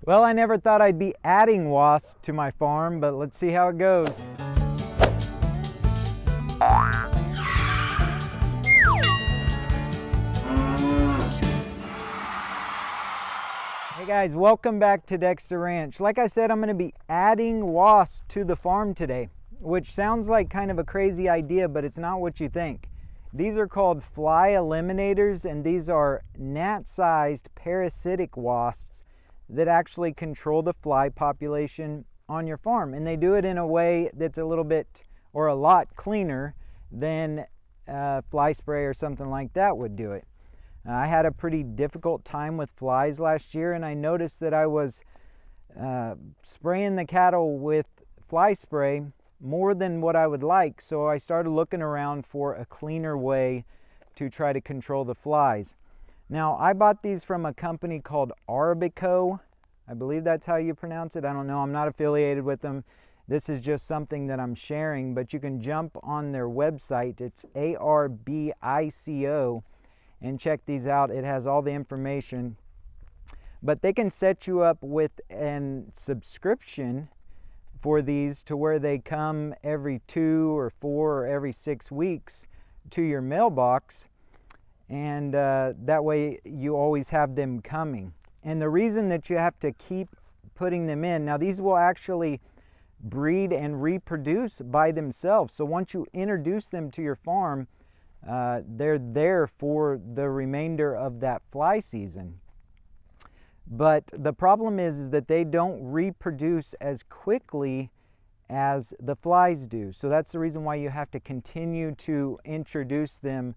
Well, I never thought I'd be adding wasps to my farm, but let's see how it goes. Hey guys, welcome back to Dexter Ranch. Like I said, I'm going to be adding wasps to the farm today, which sounds like kind of a crazy idea, but it's not what you think. These are called fly eliminators, and these are gnat-sized parasitic wasps that actually control the fly population on your farm. And they do it in a way that's a little bit or a lot cleaner than fly spray or something like that would do it. I had a pretty difficult time with flies last year, and I noticed that I was spraying the cattle with fly spray more than what I would like, so I started looking around for a cleaner way to try to control the flies. Now, I bought these from a company called Arabico. I believe that's how you pronounce it. I don't know. I'm not affiliated with them. This is just something that I'm sharing, but you can jump on their website. It's Arbico, and check these out. It has all the information. But they can set you up with a subscription for these to where they come every 2 or 4 or every 6 weeks to your mailbox. And that way you always have them coming. And the reason that you have to keep putting them in, now these will actually breed and reproduce by themselves. So once you introduce them to your farm, they're there for the remainder of that fly season. But the problem is that they don't reproduce as quickly as the flies do. So that's the reason why you have to continue to introduce them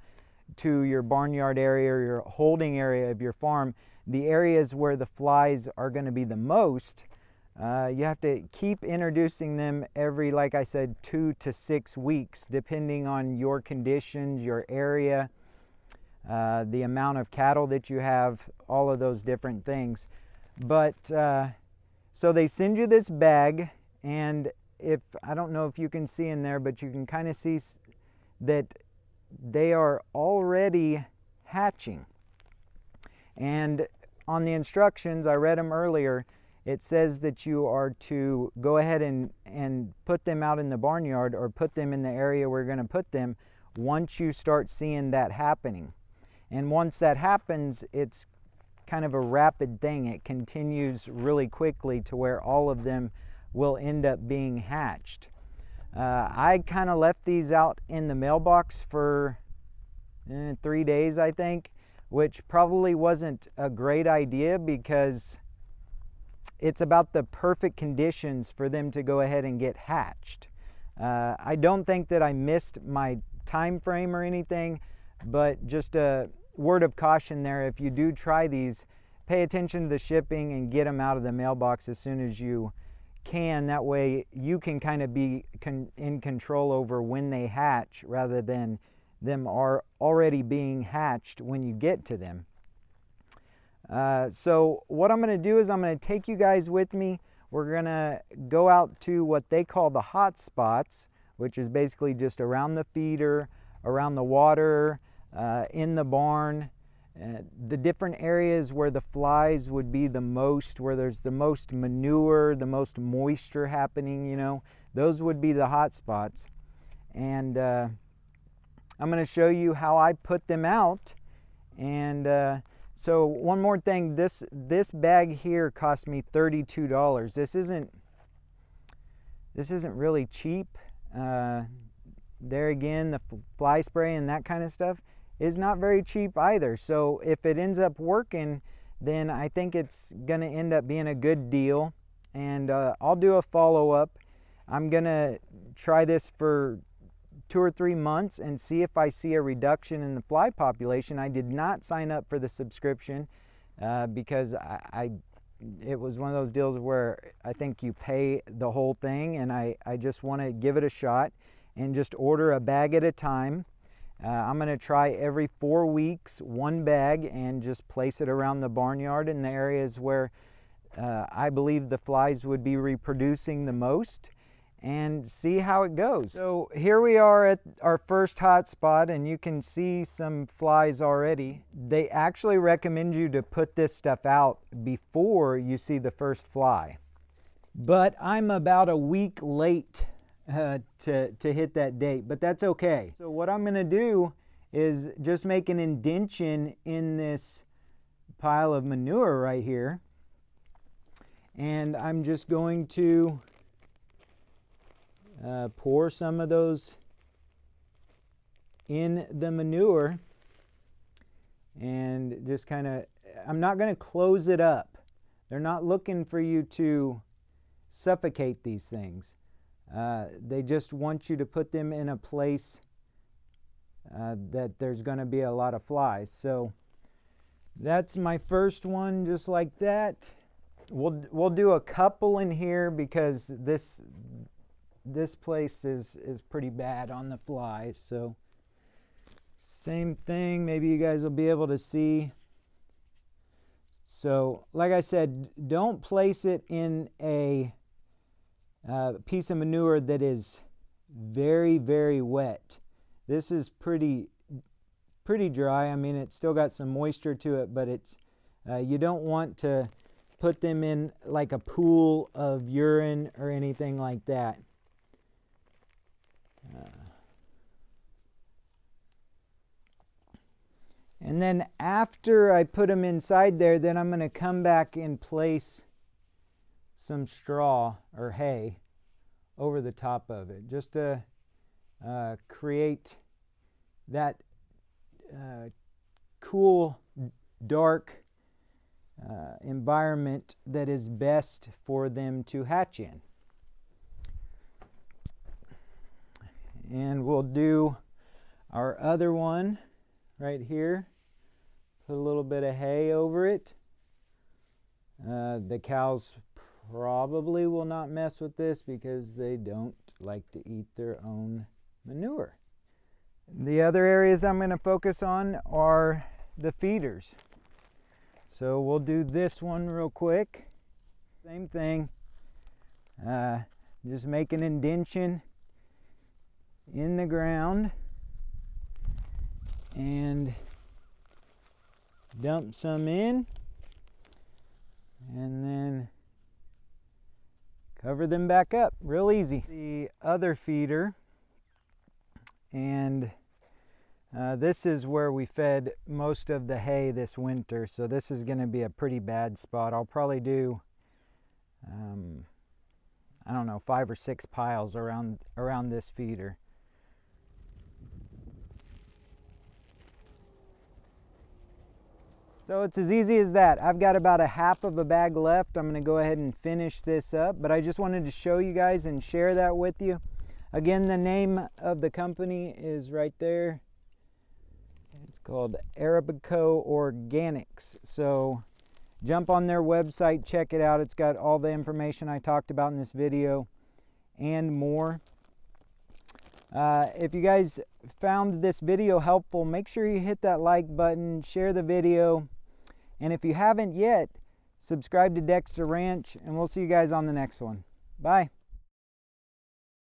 to your barnyard area or your holding area of your farm, the areas where the flies are going to be the most. You have to keep introducing them every, like I said, 2 to 6 weeks, depending on your conditions, your area, the amount of cattle that you have, all of those different things. But so they send you this bag, and I don't know if you can see in there, but you can kind of see that they are already hatching. And on the instructions, I read them earlier, it says that you are to go ahead and put them out in the barnyard, or put them in the area we're going to put them once you start seeing that happening. And once that happens, it's kind of a rapid thing. It continues really quickly to where all of them will end up being hatched. I kind of left these out in the mailbox for 3 days, I think, which probably wasn't a great idea because it's about the perfect conditions for them to go ahead and get hatched. I don't think that I missed my time frame or anything, but just a word of caution there. If you do try these, pay attention to the shipping and get them out of the mailbox as soon as you can. That way you can kind of be in control over when they hatch, rather than them are already being hatched when you get to them. So what I'm going to do is I'm going to take you guys with me. We're going to go out to what they call the hot spots, which is basically just around the feeder, around the water, in the barn, the different areas where the flies would be the most, where there's the most manure, the most moisture happening, you know, those would be the hot spots. And I'm going to show you how I put them out. And so one more thing, this bag here cost me $32. This isn't really cheap. There again, the fly spray and that kind of stuff is not very cheap either. So if it ends up working, then I think it's going to end up being a good deal. And I'll do a follow-up. I'm going to try this for 2 or 3 months and see if I see a reduction in the fly population. I did not sign up for the subscription because it was one of those deals where I think you pay the whole thing, and I just want to give it a shot and just order a bag at a time. I'm going to try every 4 weeks 1 bag and just place it around the barnyard in the areas where I believe the flies would be reproducing the most. and see how it goes. So here we are at our first hot spot, and you can see some flies already. They actually recommend you to put this stuff out before you see the first fly. But I'm about a week late to hit that date, but that's okay. So what I'm gonna do is just make an indention in this pile of manure right here. And I'm just going to pour some of those in the manure, and just kind of, I'm not going to close it up. They're not looking for you to suffocate these things. They just want you to put them in a place that there's going to be a lot of flies. So that's my first one, just like that. We'll do a couple in here because this place is pretty bad on the flies. So same thing, maybe you guys will be able to see. So like I said, don't place it in a piece of manure that is very, very wet. This is pretty dry. I mean, it's still got some moisture to it, but it's you don't want to put them in like a pool of urine or anything like that. And then after I put them inside there, then I'm going to come back and place some straw or hay over the top of it, just to create that cool, dark environment that is best for them to hatch in. And we'll do our other one right here. Put a little bit of hay over it. The cows probably will not mess with this because they don't like to eat their own manure. The other areas I'm going to focus on are the feeders. So we'll do this one real quick. Same thing. Just make an indention in the ground and dump some in, and then cover them back up. Real easy. The other feeder, and this is where we fed most of the hay this winter, so this is going to be a pretty bad spot. I'll probably do I don't know, 5 or 6 piles around this feeder. So it's as easy as that. I've got about a half of a bag left. I'm going to go ahead and finish this up, but I just wanted to show you guys and share that with you. Again, the name of the company is right there. It's called Arabico Organics. So jump on their website, check it out. It's got all the information I talked about in this video and more. If you guys found this video helpful, make sure you hit that like button, share the video, and if you haven't yet, subscribe to Dexter Ranch, and we'll see you guys on the next one. Bye.